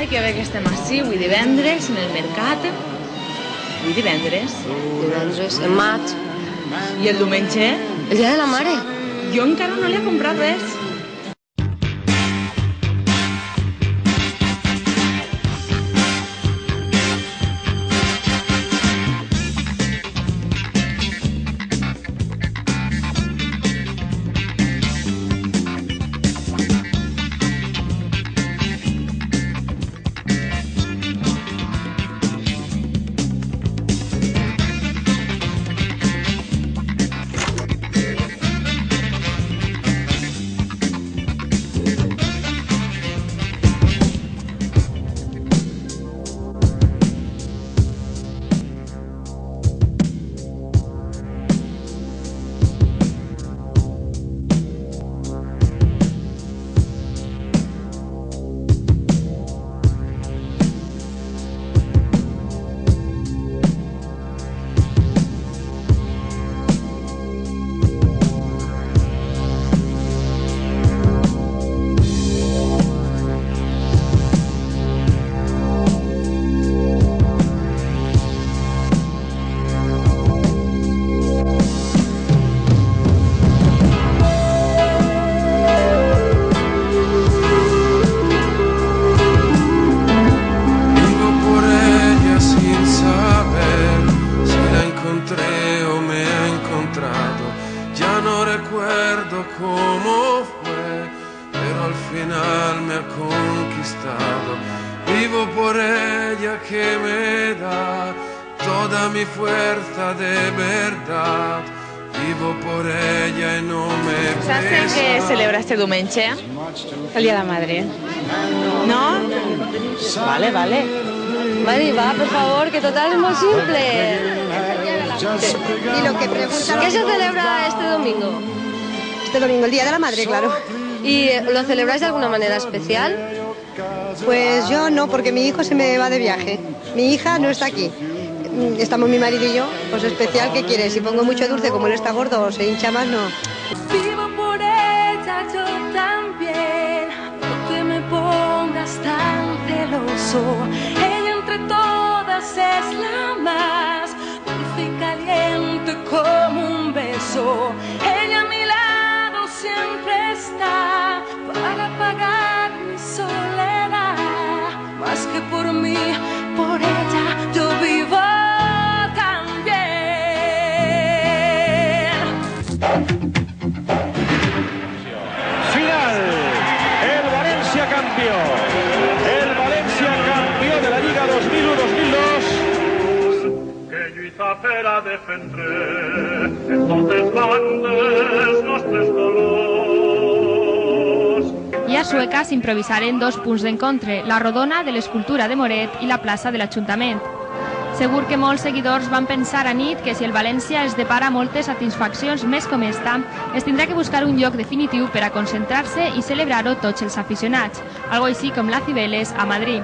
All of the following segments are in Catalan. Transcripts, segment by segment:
Ai, que bé que estem així, avui divendres, en el mercat. Avui divendres. Divendres, en maig. I el diumenge? El dia de la mare. Jo encara no li he comprat res. Cómo fue, pero al final me ha conquistado. Vivo por ella que me da toda mi fuerza de verdad. Vivo por ella y no me pesa. ¿Sabes qué celebra este diumenge? El Día de la Madre. ¿No? Vale, vale. Mari, va, por favor, que total es muy simple. Y lo que pregunta... ¿Qué se celebra este domingo? Este domingo, el Día de la Madre, claro. ¿Y lo celebráis de alguna manera especial? Pues yo no, porque mi hijo se me va de viaje. Mi hija no está aquí. Estamos mi marido y yo. Pues especial, ¿qué quieres? Si pongo mucho dulce, como él está gordo o se hincha más, no. Vivo por ella, yo también. No te me pongas tan celoso. Ella entre todas es la más dulce y caliente como un beso. Ella a mi lado siempre está para apagar mi soledad. Más que por mí, por ella yo vivo también. Final. El Valencia campeón. El Valencia campeón de la Liga 2001-2002. Que lluita per a defendre en totes bandes nostres colors. I a Sueca s'improvisaren dos punts d'encontre, la rodona de l'escultura de Moret i la plaça de l'Ajuntament. Segur que molts seguidors van pensar a nit que si el València es depara moltes satisfaccions més com esta, es tindrà que buscar un lloc definitiu per a concentrar-se i celebrar-ho tots els aficionats, algo així com la Cibeles a Madrid.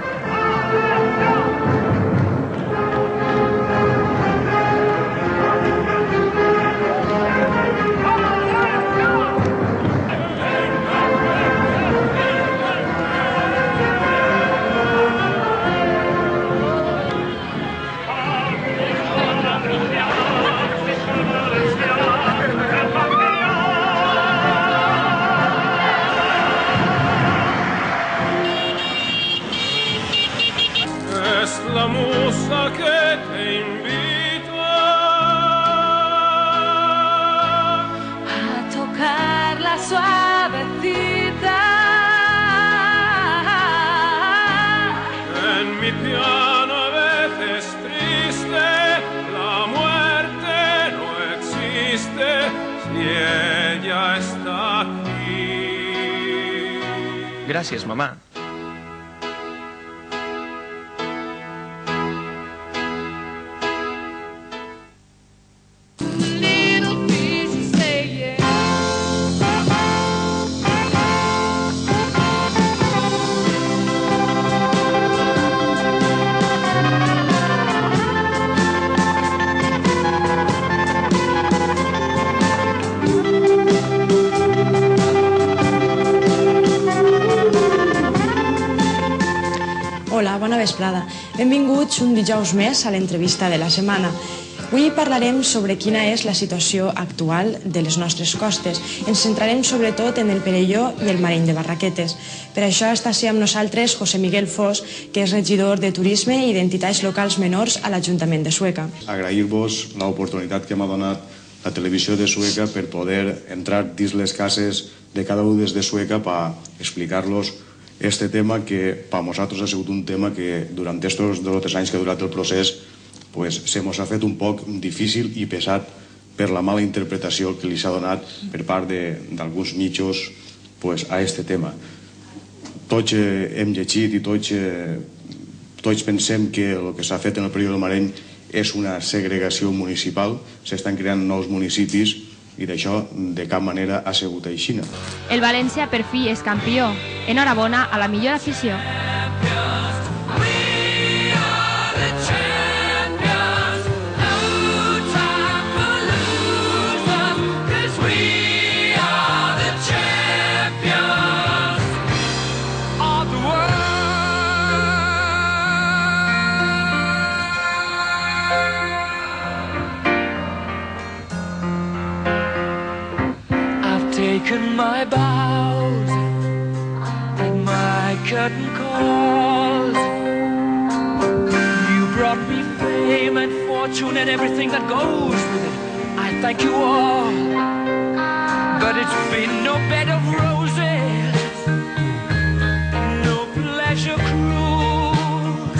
La musa que te invita a tocar la suavecita en mi piano a veces triste. La muerte no existe si ella está aquí. Gracias, mamá. Hola, bona vesprada. Benvinguts un dijous més a l'entrevista de la setmana. Avui parlarem sobre quina és la situació actual de les nostres costes. Ens centrarem sobretot en el Perelló i el Mareny de Barraquetes. Per això està així amb nosaltres José Miguel Fos, que és regidor de Turisme i d'Entitats Locals Menors a l'Ajuntament de Sueca. Agrair-vos l'oportunitat que m'ha donat la televisió de Sueca per poder entrar dins les cases de cada un des de Sueca per explicar-los este tema que per nosaltres ha sigut un tema que durant estos 2 o 3 anys que ha durat el procés se mos ha fet un poc difícil i pesat per la mala interpretació que li s'ha donat per part d'alguns mitjos a este tema. Tots hem llegit i tots pensem que el que s'ha fet en el període del Mareny és una segregació municipal, s'estan creant nous municipis i d'això de cap manera ha sigut així. El València per fi és campió. Enhorabona a la millor afició. Taken my bows and my curtain calls. You brought me fame and fortune and everything that goes with it. I thank you all, but it's been no bed of roses, no pleasure cruise.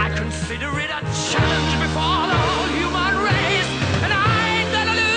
I consider it a challenge before the whole human race, and I ain't gonna lose.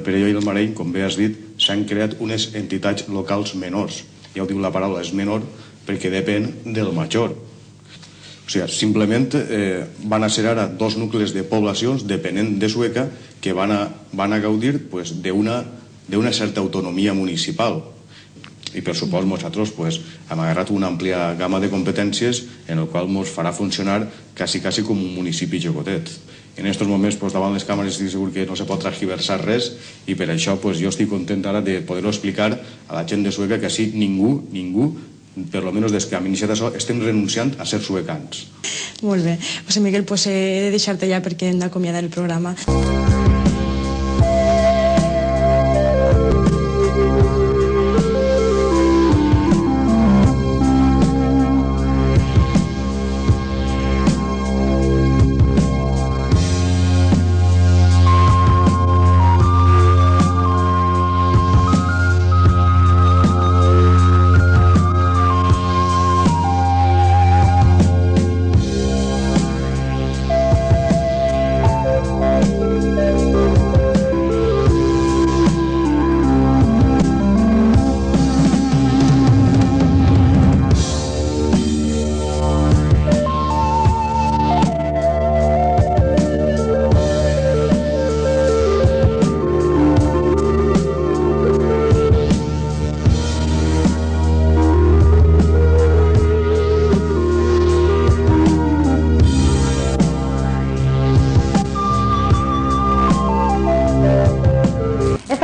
Perelló i el Mareny, com bé has dit, s'han creat unes entitats locals menors. Ja ho diu la paraula, és menor, perquè depèn del major. O sigui, simplement van a ser ara 2 nuclis de poblacions, depenent de Sueca, que van a gaudir d'una certa autonomia municipal. I per supost nosaltres hem agarrat una àmplia gamma de competències en el qual ens farà funcionar quasi com un municipi jocotet. En aquests moments davant les càmeres estic segur que no se pot transgiversar res i per això jo estic content ara de poder-ho explicar a la gent de Sueca que així ningú, per almenys des que hem iniciat això, estem renunciant a ser suecans. Molt bé. José Miguel, he de deixar-te ja perquè hem d'acomiadar el programa.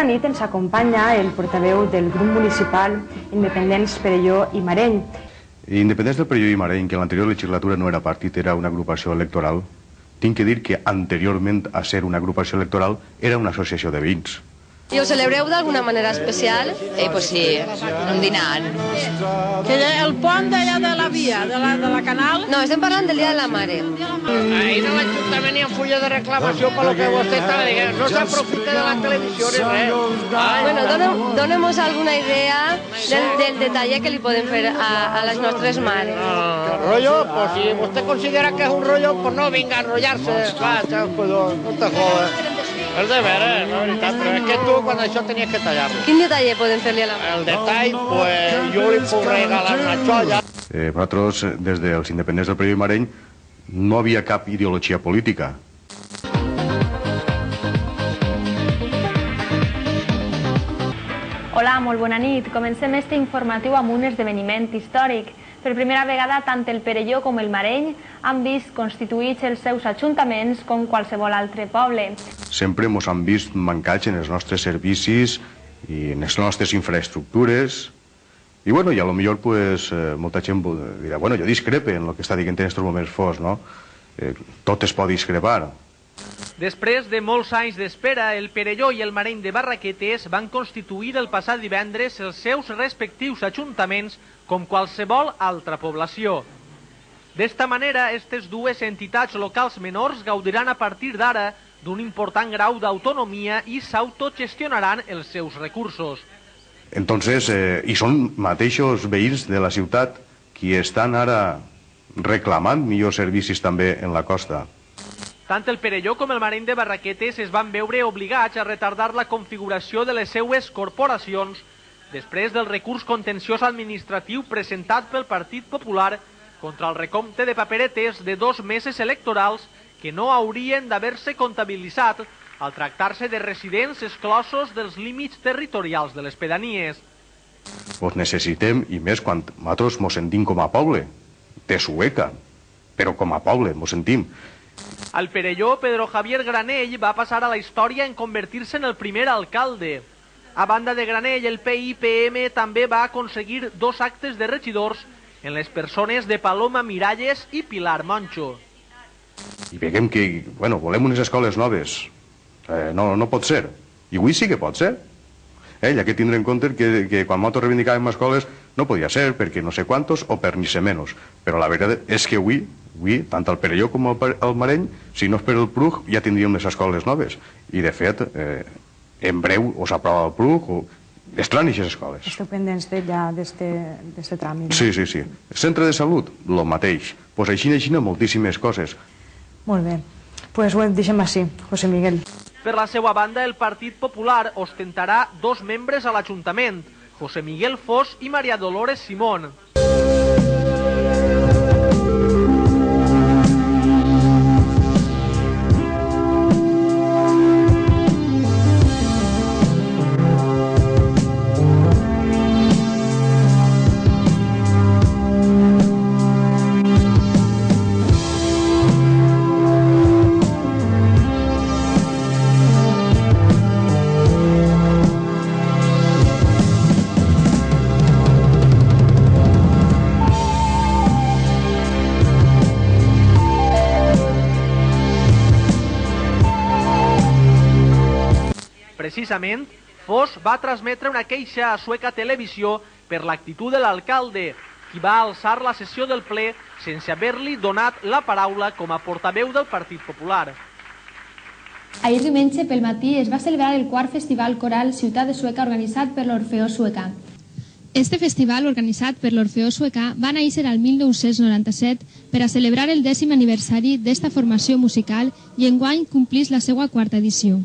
nit ens acompanya el portaveu del grup municipal Independents Perelló i Mareny. Independents del Perelló i Mareny, que en l'anterior legislatura no era partit, era una agrupació electoral, tinc que dir que anteriorment a ser una agrupació electoral era una associació de veïns. I ho celebreu d'alguna manera especial? Pues sí, un dinant. Que el pont d'allà de la via, de la canal... No, estem parlant del Dia de la Mare. Ahir en l'Ajuntament hi ha fulla de reclamació per lo que vostè estava dient. No s'aprofita de la televisió ni res. Bueno, dónemos alguna idea del detall que li podem fer a les nostres mares. Rollo, pues si vostè considera que és un rollo, pues no vinga a enrotllar-se. Va, no te jodes. És de veres, la veritat, però és que tu quan això tenies que tallar-lo. Quin detall podem fer-li a la mare? El detall, pues jo li puc regalar una xolla. Nosaltres, des dels independents del Perelló i Mareny, no havia cap ideologia política. Hola, molt bona nit. Comencem este informatiu amb un esdeveniment històric. Per primera vegada, tant el Perelló com el Mareny han vist constituïts els seus ajuntaments com qualsevol altre poble. Sempre ens han vist mancats en els nostres servicis i en les nostres infraestructures. I bueno, i a lo millor pues, molta gent dirà, bueno, jo discrepe en el que està dient en aquests moments Fos, no? Tot es pot discrepar. Després de molts anys d'espera, el Perelló i el Mareny de Barraquetes van constituir el passat divendres els seus respectius ajuntaments com qualsevol altra població. D'esta manera, aquestes dues entitats locals menors gaudiran a partir d'ara d'un important grau d'autonomia i s'autogestionaran els seus recursos. Entonces, i són mateixos veïns de la ciutat qui estan ara reclamant millors servicis també en la costa. Tant el Perelló com el Mareny de Barraquetes es van veure obligats a retardar la configuració de les seues corporacions després del recurs contenciós administratiu presentat pel Partit Popular contra el recompte de paperetes de 2 meses electorals que no haurien d'haver-se comptabilitzat al tractar-se de residents exclosos dels límits territorials de les pedanies. Pues necessitem, i més quan nosaltres mos sentim com a poble, de Sueca, però com a poble mos sentim. Al Perelló, Pedro Javier Granell va passar a la història en convertir-se en el primer alcalde. A banda de Granell, el PIPM també va aconseguir 2 actes de regidors en les persones de Paloma Miralles i Pilar Moncho. I veiem que, bueno, volem unes escoles noves. No pot ser. I avui sí que pot ser. Hi ha que tindre en compte que quan nosaltres reivindicàvem escoles no podia ser perquè no sé quantos o per ni ser menys. Però la veritat és que avui, tant el Perelló com el Mareny, si no és per el PRUG, ja tindríem les escoles noves. I, de fet, en breu o s'aprova el PRUG o estaran aquestes escoles. Esteu pendents ja d'este tràmit. Sí. Centre de salut, el mateix. Pues així moltíssimes coses. Molt bé. Pues ho deixem així, José Miguel. Per la seva banda, el Partit Popular ostentarà 2 membres a l'Ajuntament, José Miguel Fos i María Dolores Simón. Precisament, Fos va transmetre una queixa a Sueca Televisió per l'actitud de l'alcalde, qui va alçar la sessió del ple sense haver-li donat la paraula com a portaveu del Partit Popular. Ahir diumenge pel matí es va celebrar el 4 Festival Coral Ciutat de Sueca organitzat per l'Orfeó Sueca. Este festival, organitzat per l'Orfeó Sueca, va néixer al 1997 per a celebrar el 10è aniversari d'esta formació musical i enguany complís la seva 4ª edició.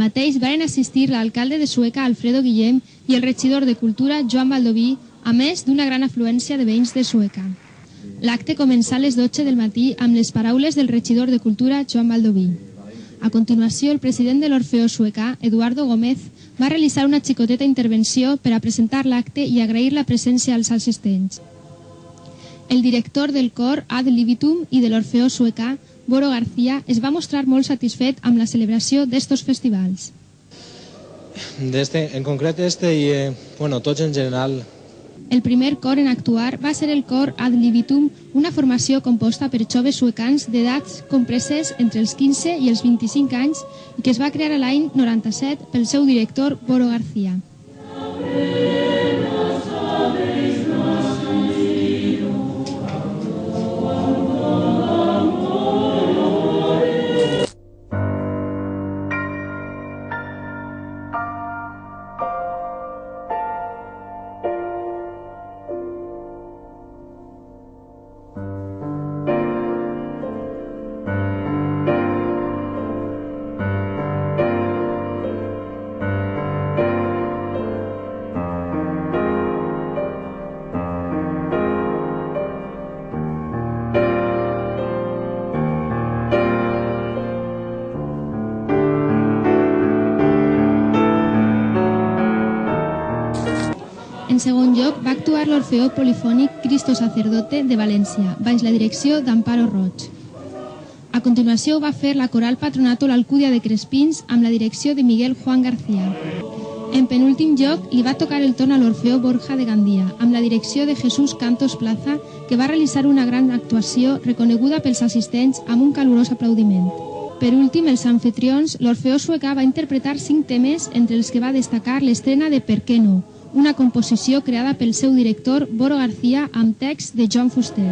mateix varen assistir l'alcalde de Sueca, Alfredo Guillem, i el regidor de Cultura, Joan Baldoví, a més d'una gran afluència de veïns de Sueca. L'acte començà a les 12 del matí amb les paraules del regidor de Cultura, Joan Baldoví. A continuació, el president de l'Orfeó Suecà, Eduardo Gómez, va realitzar una xicoteta intervenció per a presentar l'acte i agrair la presència als assistents. El director del cor Ad Libitum i de l'Orfeó Suecà, Boro García, es va mostrar molt satisfet amb la celebració d'estos festivals. En concret i tots en general. El primer cor en actuar va ser el cor Ad Libitum, una formació composta per joves suecans d'edats compreses entre els 15 i els 25 anys i que es va crear l'any 97 pel seu director Boro García. En segon lloc, va actuar l'Orfeó Polifònic Cristo Sacerdote de València, baix la direcció d'Amparo Roig. A continuació va fer la coral Patronato l'Alcúdia de Crespins amb la direcció de Miguel Juan García. En penúltim lloc, li va tocar el torn a l'Orfeó Borja de Gandia, amb la direcció de Jesús Cantos Plaza, que va realitzar una gran actuació reconeguda pels assistents amb un calorós aplaudiment. Per últim, els anfitrions, l'Orfeó Suecà va interpretar 5 temes, entre els que va destacar l'estrena de Per què no?, una composició creada pel seu director Boro García amb text de John Fuster.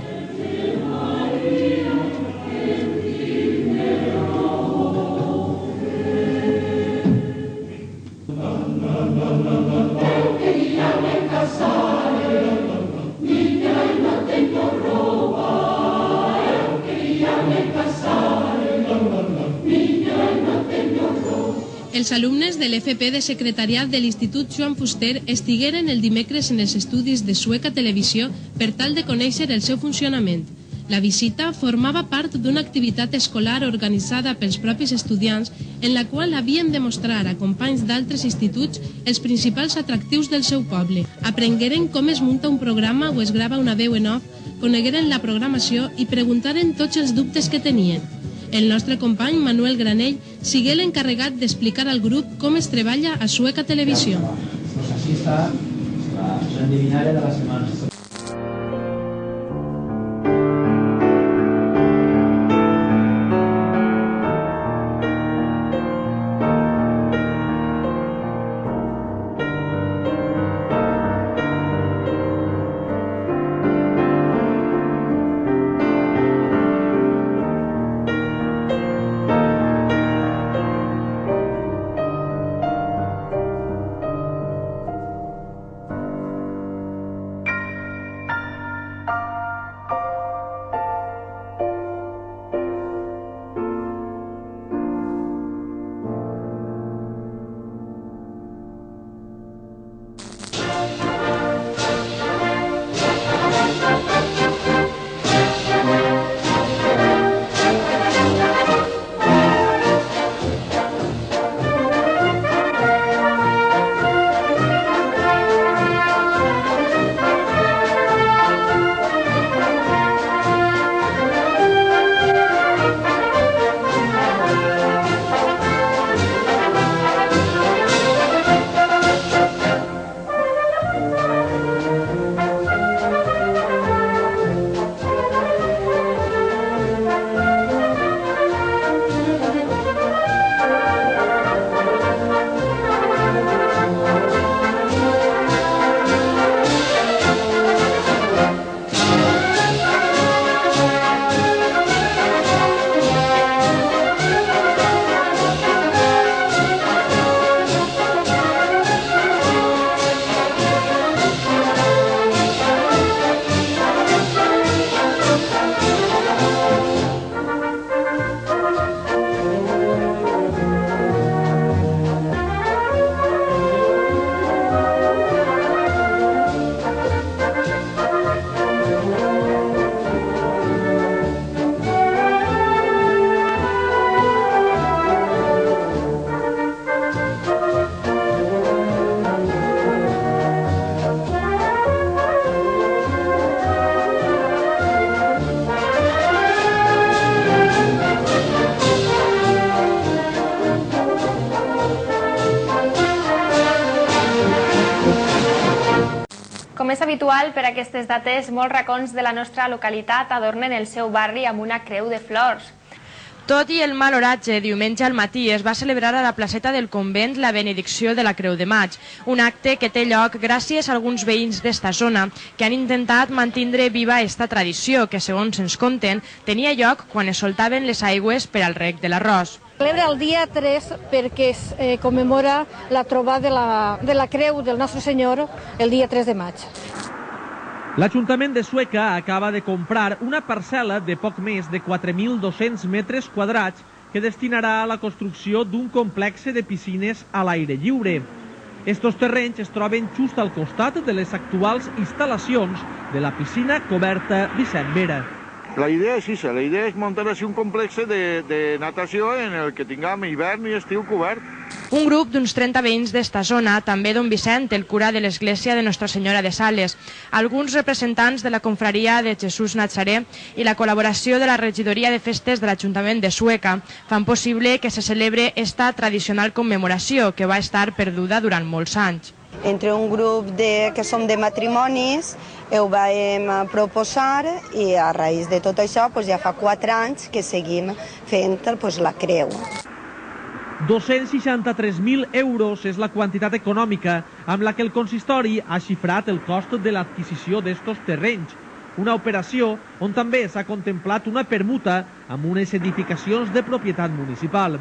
Els alumnes de l'FP de Secretariat de l'Institut Joan Fuster estigueren el dimecres en els estudis de Sueca Televisió per tal de conèixer el seu funcionament. La visita formava part d'una activitat escolar organitzada pels propis estudiants en la qual havien de mostrar a companys d'altres instituts els principals atractius del seu poble. Aprengueren com es munta un programa o es grava una veu en off, conegueren la programació i preguntaren tots els dubtes que tenien. El nostre company Manuel Granell sigué l'encarregat d'explicar al grup com es treballa a Sueca Televisió. Pues así está l'endevinalla de la setmana. Com és habitual, per aquestes dates, molts racons de la nostra localitat adornen el seu barri amb una creu de flors. Tot i el mal oratge, diumenge al matí es va celebrar a la placeta del convent la benedicció de la Creu de Maig, un acte que té lloc gràcies a alguns veïns d'esta zona que han intentat mantindre viva esta tradició que, segons ens conten, tenia lloc quan es soltaven les aigües per al reg de l'arròs. Celebra el dia 3 perquè es commemora la trobada de la Creu del Nostre Senyor el dia 3 de maig. L'Ajuntament de Sueca acaba de comprar una parcel·la de poc més de 4.200 metres quadrats que destinarà a la construcció d'un complex de piscines a l'aire lliure. Estos terrenys es troben just al costat de les actuals instal·lacions de la piscina coberta Vicent Vera. La idea és això, la idea és muntar així un complex de natació en el que tinguem hivern i estiu cobert. Un grup d'uns 30 veïns d'esta zona, també don Vicent, el cura de l'església de Nostra Senyora de Sales, alguns representants de la confraria de Jesús Nazaré i la col·laboració de la regidoria de festes de l'Ajuntament de Sueca fan possible que se celebre esta tradicional commemoració que va estar perduda durant molts anys. Entre un grup que som de matrimonis ho vam proposar i a raïs de tot això ja fa 4 anys que seguim fent la creu. 263.000 euros és la quantitat econòmica amb la que el consistori ha xifrat el cost de l'adquisició d'estos terrenys, una operació on també s'ha contemplat una permuta amb unes edificacions de propietat municipal.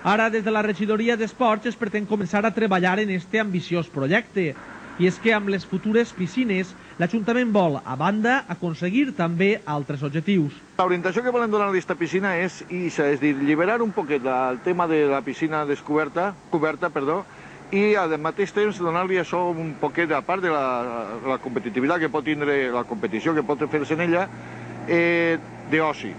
Ara, des de la regidoria d'Esports es pretén començar a treballar en este ambiciós projecte. I és que amb les futures piscines l'Ajuntament vol, a banda, aconseguir també altres objectius. L'orientació que volem donar a aquesta piscina és dir, liberar un poquet el tema de la piscina coberta, i al mateix temps donar-li això un poquet, a part de la competitivitat que pot tindre, la competició que pot fer-se en ella, d'oci.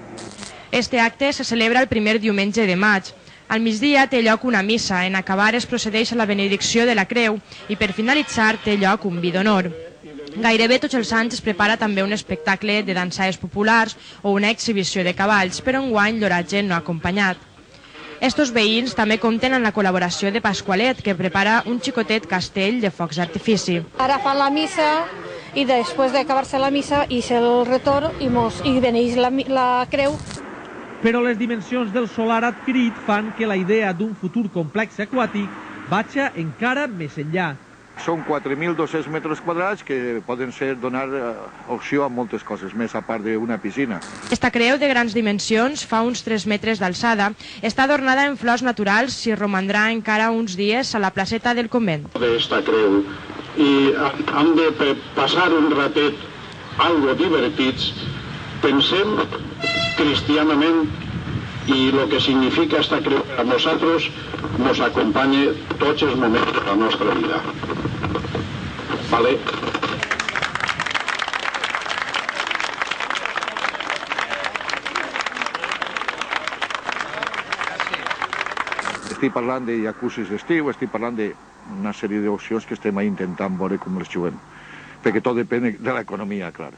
Este acte se celebra el primer diumenge de maig. Al migdia té lloc una missa, en acabar es procedeix a la benedicció de la creu i per finalitzar té lloc un vi d'honor. Gairebé tots els anys es prepara també un espectacle de dansaes populars o una exhibició de cavalls, però enguany l'oratge no ha acompanyat. Estos veïns també compten amb la col·laboració de Pasqualet, que prepara un xicotet castell de focs d'artifici. Ara fan la missa i després d'acabar-se la missa i el retorn i beneix la creu. Però les dimensions del solar adquirit fan que la idea d'un futur complex aquàtic vagi encara més enllà. Són 4.200 metres quadrats que poden donar opció a moltes coses, més a part d'una piscina. Esta creu de grans dimensions, fa uns 3 metres d'alçada, està adornada en flors naturals i romandrà encara uns dies a la placeta del convent. D'esta creu, i hem de passar un ratet algo divertits, pensem cristianament i el que significa esta creu a nosaltres nos acompanya tots els moments de la nostra vida. Vale? Estic parlant de jacuzzis d'estiu, estic parlant d'una sèrie d'opcions que estem intentant veure com les juguem, perquè tot depèn de l'economia, clar.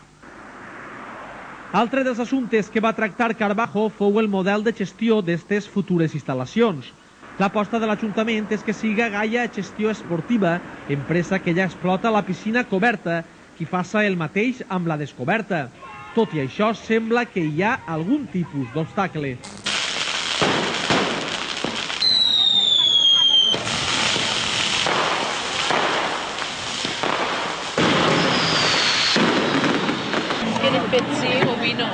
Altre dels assumptes que va tractar Carbajo fou el model de gestió d'aquestes futures instal·lacions. L'aposta de l'Ajuntament és que siga Gaia Gestió Esportiva, empresa que ja explota la piscina coberta, qui faça el mateix amb la descoberta. Tot i això, sembla que hi ha algun tipus d'obstacle. Pezzi o vino.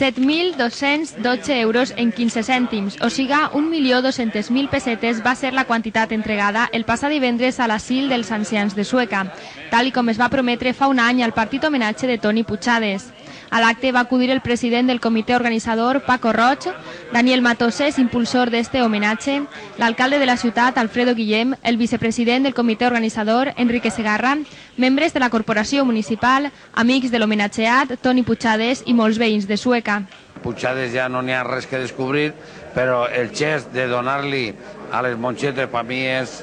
€7.212 en 15 cèntims, o siga 1.200.000 pessetes va ser la quantitat entregada el passat divendres a l'asil dels ancians de Sueca, tal com es va prometre fa un any al partit homenatge de Toni Puigades. A l'acte va acudir el president del comitè organitzador, Paco Roig, Daniel Matoses, impulsor d'este homenatge, l'alcalde de la ciutat, Alfredo Guillem, el vicepresident del comitè organitzador, Enrique Segarra, membres de la corporació municipal, amics de l'homenatgeat, Toni Puigades i molts veïns de Sueca. Puigades ja no n'hi ha res que descobrir, però el gest de donar-li a les mongetes per mi és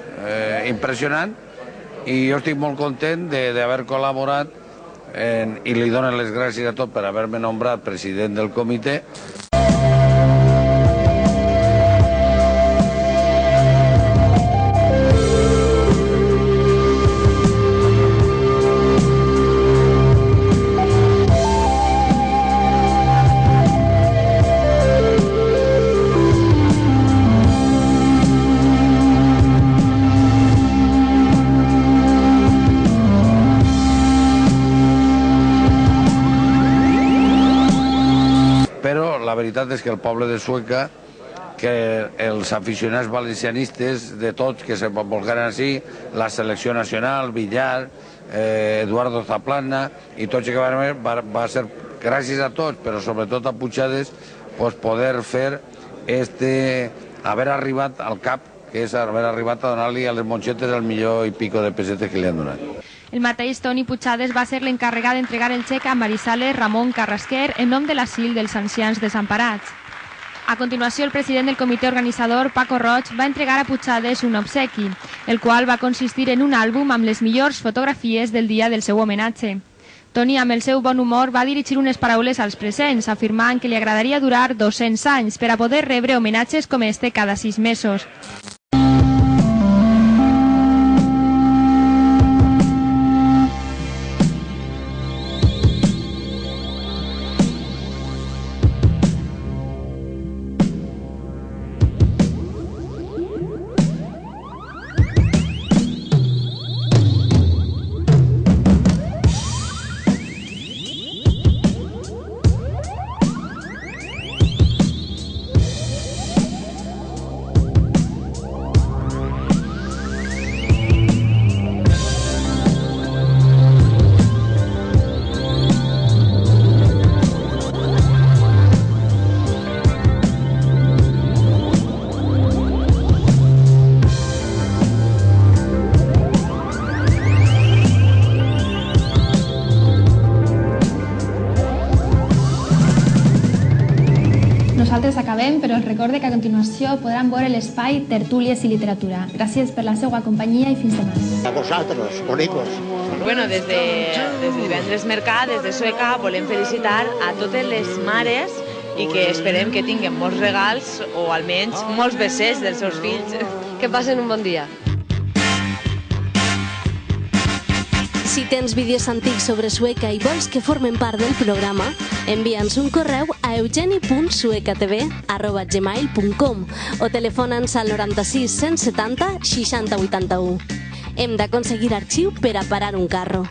impressionant i jo estic molt content d'haver col·laborat i li dono les gràcies a tot per haver-me nombrat president del comitè. La veritat és que el poble de Sueca, que els aficionats valencianistes de tots que se volcaren així, la selecció nacional, Villar, Eduardo Zaplana i tots que va ser gràcies a tots, però sobretot a Puigades, poder fer haver arribat al cap, que és haver arribat a donar-li a les mongetes el millor i pico de pessetes que li han donat. El mateix Toni Puigades va ser l'encarregat d'entregar el xec a Marisales Ramon Carrasquer en nom de l'asil dels ancians desemparats. A continuació, el president del comitè organitzador, Paco Roig, va entregar a Puigades un obsequi, el qual va consistir en un àlbum amb les millors fotografies del dia del seu homenatge. Toni, amb el seu bon humor, va dirigir unes paraules als presents, afirmant que li agradaria durar 200 anys per a poder rebre homenatges com este cada 6 mesos. Nosaltres acabem, però els recorde que a continuació podran veure l'espai Tertúlies i Literatura. Gràcies per la seva companyia i fins demà. A vosaltres, bonicos. Bueno, des de divendres mercat, des de Sueca, volem felicitar a totes les mares i que esperem que tinguin molts regals o almenys molts besers dels seus fills. Que passen un bon dia. Si tens vídeos antics sobre Sueca i vols que formen part del programa, envia'ns un correu a eugeni.suecatv@gmail.com o telefona'ns al 96 170 60 81. Hem d'aconseguir arxiu per a parar un carro.